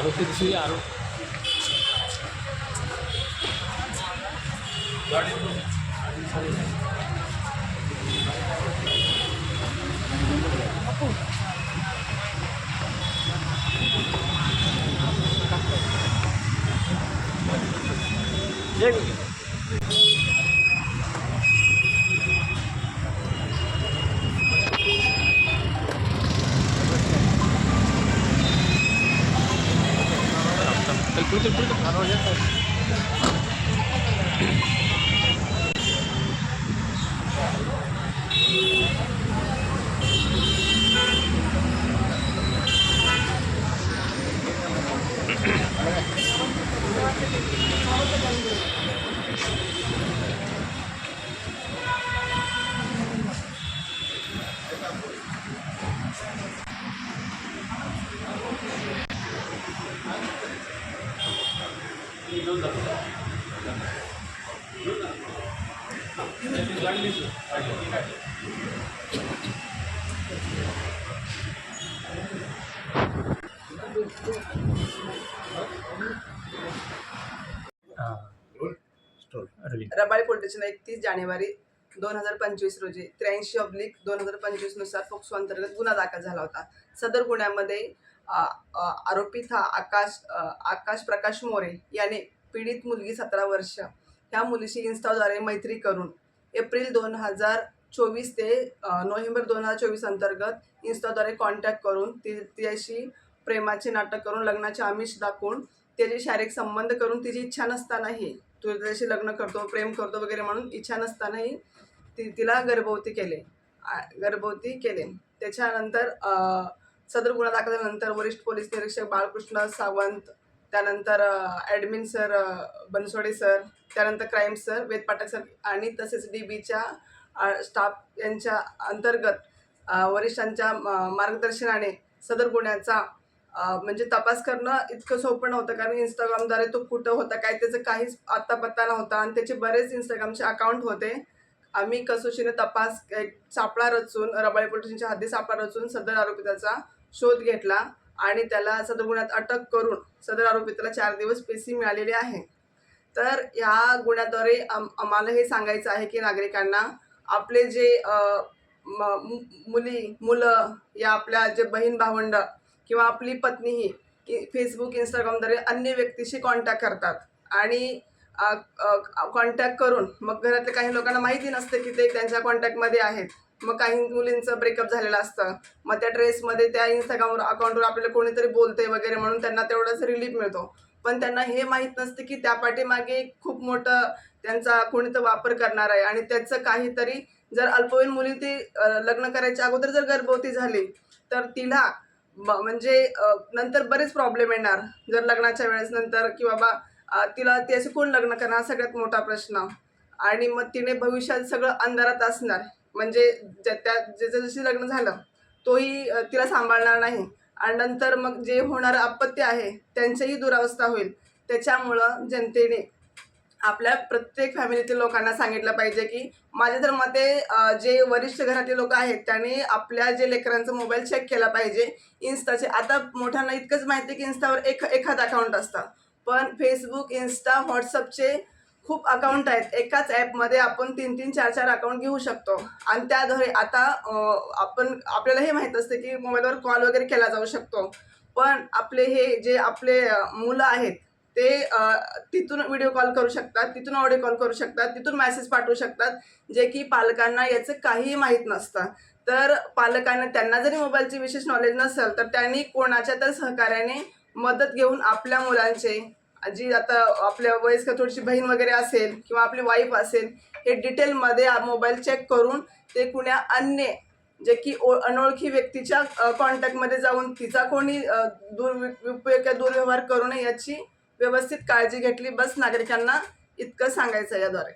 आरोपी दिसली आरोप रबाळे पोलीस स्टेशन 31 जानेवारी 2025 रोजी 83/2025 नुसार पोक्सो अंतर्गत गुन्हा दाखल झाला होता। सदर गुन्ह्यामध्ये आरोपी था आकाश प्रकाश मोरे याने पीडित मुलगी 17 वर्ष ह्या मुलीशी इन्स्टाद्वारे मैत्री करून एप्रिल 2024 ते नोव्हेंबर 2024 अंतर्गत इन्स्टाद्वारे कॉन्टॅक्ट करून तिच्याशी प्रेमाचे नाटक करून लग्नाचे आमिष दाखवून त्याचे शारीरिक संबंध करून तिची इच्छा नसतानाही तो त्याच्याशी लग्न करतो प्रेम करतो वगैरे म्हणून इच्छा नसतानाही तिला गर्भवती केले। त्याच्यानंतर सदर गुन्हा दाखल झाल्यानंतर वरिष्ठ पोलीस निरीक्षक बाळकृष्ण सावंत, त्यानंतर ॲडमिन सर बनसोडे सर, त्यानंतर क्राईम सर वेद पाठक सर आणि तसेच DBच्या स्टाफ यांच्या अंतर्गत वरिष्ठांच्या मार्गदर्शनाने सदर गुन्ह्याचा म्हणजे तपास करणं इतकं सोपं नव्हतं, कारण इंस्टाग्रामद्वारे तो कुठं होता काय त्याचं काहीच आत्तापत्ता नव्हता आणि त्याचे बरेच इंस्टाग्रामचे अकाउंट होते। आम्ही कसोशीने तपास सापळा रचून रबाळे पोलीस स्टेशनच्या हद्दीत सापळा रचून सदर आरोपिताचा शोध घेतला आणि त्याला सदर गुन्ह्यात अटक करून सदर आरोपिताला 4 दिवस PC मिळालेले आहे। तर ह्या गुन्ह्याद्वारे आम्हाला हे सांगायचं आहे की नागरिकांना आपले जे मुलं या आपल्या जे बहीण भावंड किंवा आपली पत्नीही फेसबुक इंस्टाग्रामद्वारे अन्य व्यक्तीशी कॉन्टॅक्ट करतात आणि कॉन्टॅक्ट करून मग घरातल्या काही लोकांना माहिती नसते की ते त्यांच्या कॉन्टॅक्टमध्ये आहेत। मग काही मुलींचं ब्रेकअप झालेलं असतं, मग त्या ड्रेसमध्ये त्या इंस्टाग्रामवर अकाउंटवर आपल्याला कोणीतरी बोलते वगैरे म्हणून त्यांना तेवढाच रिलीफ मिळतो, पण त्यांना हे माहीत नसते की त्या पाठीमागे खूप मोठं त्यांचा कोणीतरी वापर करणार आहे आणि त्याचं काहीतरी जर अल्पवयीन मुली ती लग्न करायच्या अगोदर जर गर्भवती झाली तर तिला म्हणजे नंतर बरेच प्रॉब्लेम येणार जर लग्नाच्या वेळेस नंतर की बाबा तिला ते असं कोण लग्न करणार सगळ्यात मोठा प्रश्न, आणि मग तिने भविष्यात सगळं अंधारात असणार, म्हणजे ज्याचं जशी लग्न झालं तोही तिला सांभाळणार नाही आणि नंतर मग जे होणारं अपत्य आहे त्यांचीही दुरावस्था होईल। त्याच्यामुळं जनतेने आपल्या प्रत्येक फॅमिलीतील लोकांना सांगितलं पाहिजे की माझ्या तर मते जे वरिष्ठ घरातले लोक आहेत त्यांनी आपल्या जे लेकरांचा मोबाईल चेक केला पाहिजे। इन्स्टाचे आता मोठ्यांना इतकंच माहिती आहे की इन्स्टावर एखाद अकाउंट असतं, पण फेसबुक इंस्टा व्हॉट्सअपचे खूप अकाउंट आहेत। एकाच ॲपमध्ये आपण 3-3, 4-4 अकाउंट घेऊ शकतो आणि त्याद्वारे आता आपल्याला हे माहीत असते की मोबाईलवर कॉल वगैरे केला जाऊ शकतो, पण आपले हे जे आपले मुलं आहेत ते तिथून व्हिडिओ कॉल करू शकतात, तिथून ऑडिओ कॉल करू शकतात, तिथून मेसेज पाठवू शकतात, जे की पालकांना याचं काहीही माहीत नसतं। तर पालकांना त्यांना जरी मोबाईलची विशेष नॉलेज नसेल तर त्यांनी कोणाच्या तर सहकार्याने मदत घेऊन आपल्या मुलांचे जी आता आपल्या वयस्कर थोडीशी बहीण वगैरे असेल किंवा आपली वाईफ असेल हे डिटेलमध्ये मोबाईल चेक करून ते कुण्या अन्य जे की अनोळखी व्यक्तीच्या कॉन्टॅक्टमध्ये जाऊन तिचा कोणी दुरुपयोग किंवा दुर्व्यवहार करू नये याची व्यवस्थित काळजी घेतली बस नागरिकांना इतकं सांगायचं याद्वारे।